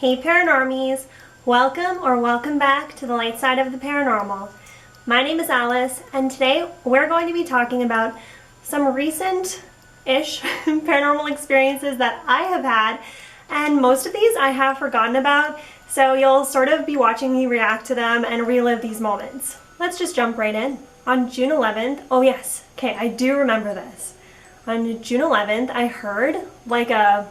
Hey Paranormies! Welcome back to the light side of the paranormal. My name is Alice, and today we're going to be talking about some recent-ish paranormal experiences that I have had, and most of these I have forgotten about, so you'll sort of be watching me react to them and relive these moments. Let's just jump right in. On June 11th, oh yes, okay, I do remember this. On June 11th, I heard like a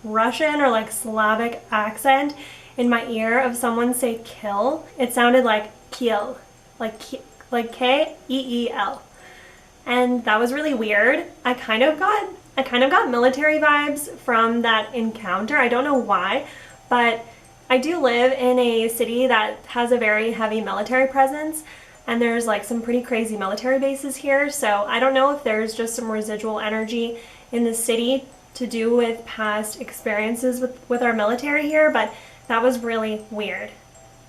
Russian or like Slavic accent in my ear of someone say kill. It sounded like kill, like K-E-E-L. And that was really weird. I kind of got military vibes from that encounter. I don't know why, but I do live in a city that has a very heavy military presence, and there's like some pretty crazy military bases here, so I don't know if there's just some residual energy in the city to do with past experiences with our military here, but that was really weird.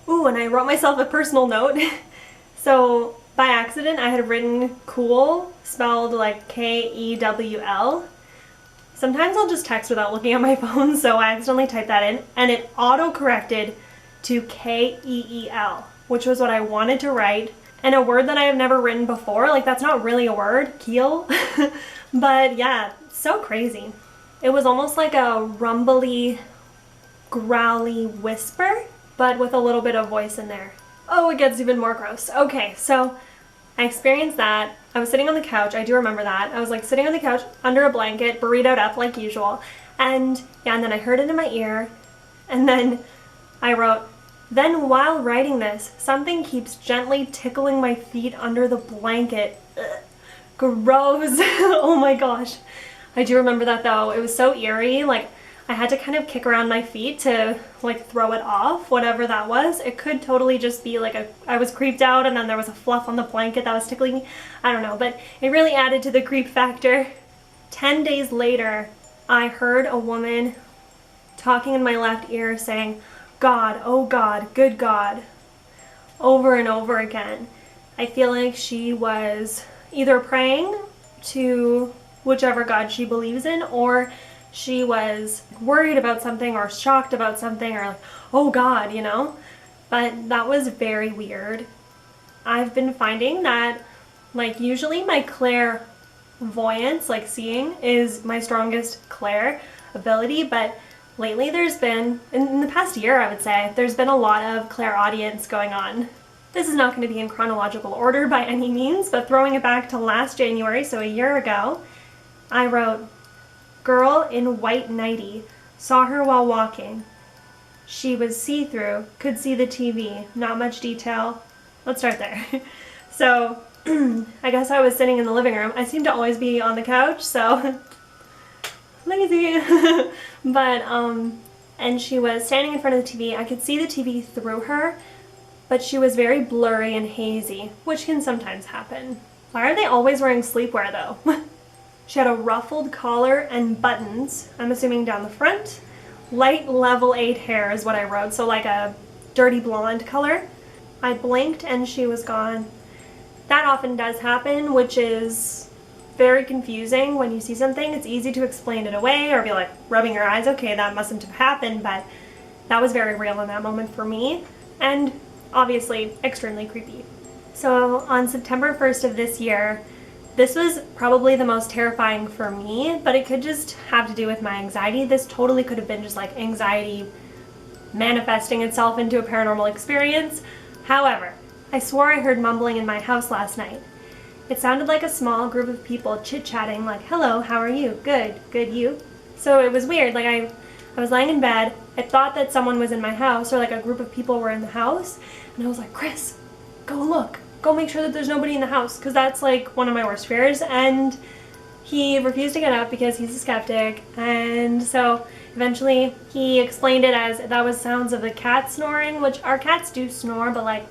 Ooh, and I wrote myself a personal note. So by accident I had written cool spelled like K-E-W-L. Sometimes I'll just text without looking at my phone, so I accidentally typed that in and it auto-corrected to K-E-E-L, which was what I wanted to write, and a word that I have never written before. Like, that's not really a word, keel. But yeah, so crazy. It was almost like a rumbly, growly whisper, but with a little bit of voice in there. Oh, it gets even more gross. Okay, so I experienced that. I was sitting on the couch, I do remember that. I was like sitting on the couch under a blanket, burritoed up like usual, and yeah, and then I heard it in my ear, and then I wrote, "Then while writing this, something keeps gently tickling my feet under the blanket." Ugh. Gross. Oh my gosh. I do remember that though. It was so eerie. Like, I had to kind of kick around my feet to like throw it off, whatever that was. It could totally just be like I was creeped out and then there was a fluff on the blanket that was tickling me. I don't know, but it really added to the creep factor. 10 days later, I heard a woman talking in my left ear saying, "God, oh God, good God," over and over again. I feel like she was either praying to whichever God she believes in, or she was worried about something or shocked about something, or like, oh God, you know? But that was very weird. I've been finding that like usually my clairvoyance, like seeing, is my strongest clair ability, but lately there's been, in the past year I would say, there's been a lot of clairaudience going on. This is not going to be in chronological order by any means, but throwing it back to last January, so a year ago, I wrote, "Girl in white nightie, saw her while walking. She was see-through, could see the TV, not much detail." Let's start there. So, I guess I was sitting in the living room. I seem to always be on the couch, so lazy. But, and she was standing in front of the TV. I could see the TV through her, but she was very blurry and hazy, which can sometimes happen. Why are they always wearing sleepwear though? She had a ruffled collar and buttons, I'm assuming down the front. Light level 8 hair is what I wrote, so like a dirty blonde color. I blinked and she was gone. That often does happen, which is very confusing when you see something. It's easy to explain it away or be like rubbing your eyes, okay, that mustn't have happened, but that was very real in that moment for me, and obviously extremely creepy. So on September 1st of this year, this was probably the most terrifying for me, but it could just have to do with my anxiety. This totally could have been just like anxiety manifesting itself into a paranormal experience. However, I swore I heard mumbling in my house last night. It sounded like a small group of people chit-chatting like, "Hello, how are you? Good, good, you?" So it was weird. Like I was lying in bed. I thought that someone was in my house, or like a group of people were in the house, and I was like, "Chris, go look. Go make sure that there's nobody in the house," because that's like one of my worst fears. And he refused to get up because he's a skeptic, and so eventually he explained it as that was sounds of a cat snoring, which our cats do snore, but like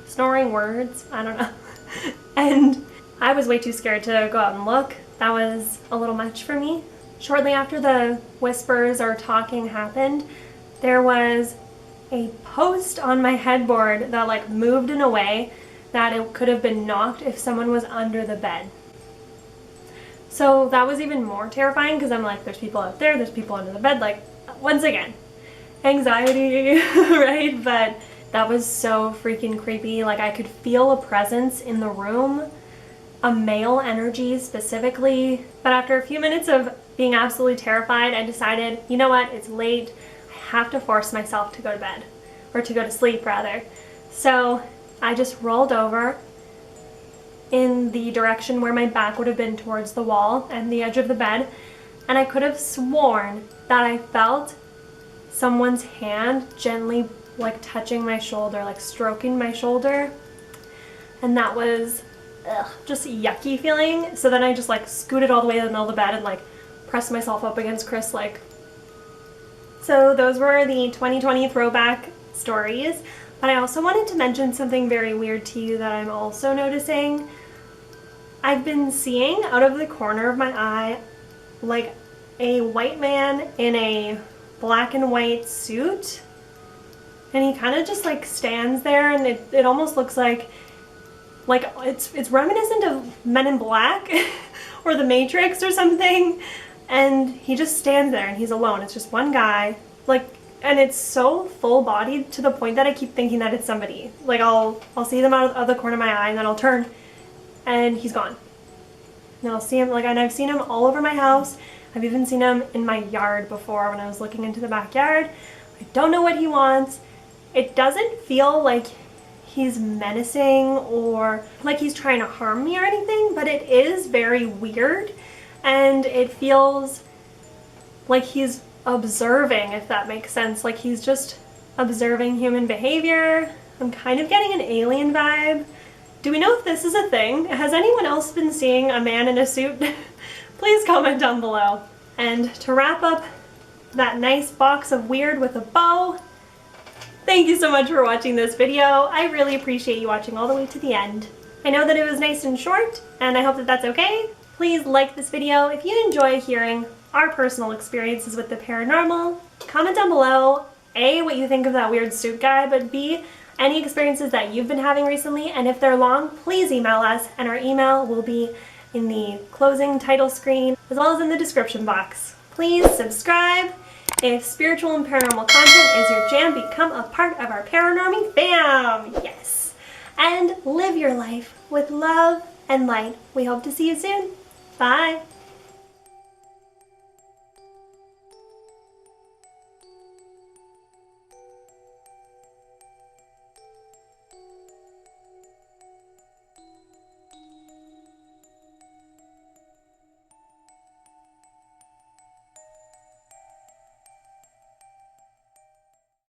snoring words, I don't know. And I was way too scared to go out and look. That was a little much for me. Shortly after the whispers or talking happened, there was a post on my headboard that like moved in a way that it could have been knocked if someone was under the bed. So that was even more terrifying because I'm like, there's people out there, there's people under the bed, like, once again, anxiety, right? But that was so freaking creepy. Like, I could feel a presence in the room, a male energy specifically. But after a few minutes of being absolutely terrified, I decided, you know what, it's late. I have to force myself to go to bed, or to go to sleep rather. So I just rolled over in the direction where my back would have been towards the wall and the edge of the bed, and I could have sworn that I felt someone's hand gently like touching my shoulder, like stroking my shoulder, and that was just a yucky feeling. So then I just like scooted all the way to the middle of the bed and like pressed myself up against Chris like. So those were the 2020 throwback stories, but I also wanted to mention something very weird to you that I'm also noticing. I've been seeing out of the corner of my eye like a white man in a black and white suit, and he kind of just like stands there, and it almost looks like it's reminiscent of Men in Black or The Matrix or something, and he just stands there and he's alone. It's just one guy, like, and it's so full-bodied to the point that I keep thinking that it's somebody. Like, I'll see them out of the corner of my eye, and then I'll turn and he's gone. And I'll see him, like, and I've seen him all over my house. I've even seen him in my yard before when I was looking into the backyard. I don't know what he wants. It doesn't feel like he's menacing or like he's trying to harm me or anything, but it is very weird, and it feels like he's observing, if that makes sense. Like he's just observing human behavior. I'm kind of getting an alien vibe. Do we know if this is a thing? Has anyone else been seeing a man in a suit? Please comment down below. And to wrap up that nice box of weird with a bow, thank you so much for watching this video. I really appreciate you watching all the way to the end. I know that it was nice and short, and I hope that that's okay. Please like this video if you enjoy hearing our personal experiences with the paranormal. Comment down below, A, what you think of that weird suit guy, but B, any experiences that you've been having recently, and if they're long, please email us, and our email will be in the closing title screen, as well as in the description box. Please subscribe. If spiritual and paranormal content is your jam, become a part of our Paranormy fam! Yes! And live your life with love and light. We hope to see you soon. Bye!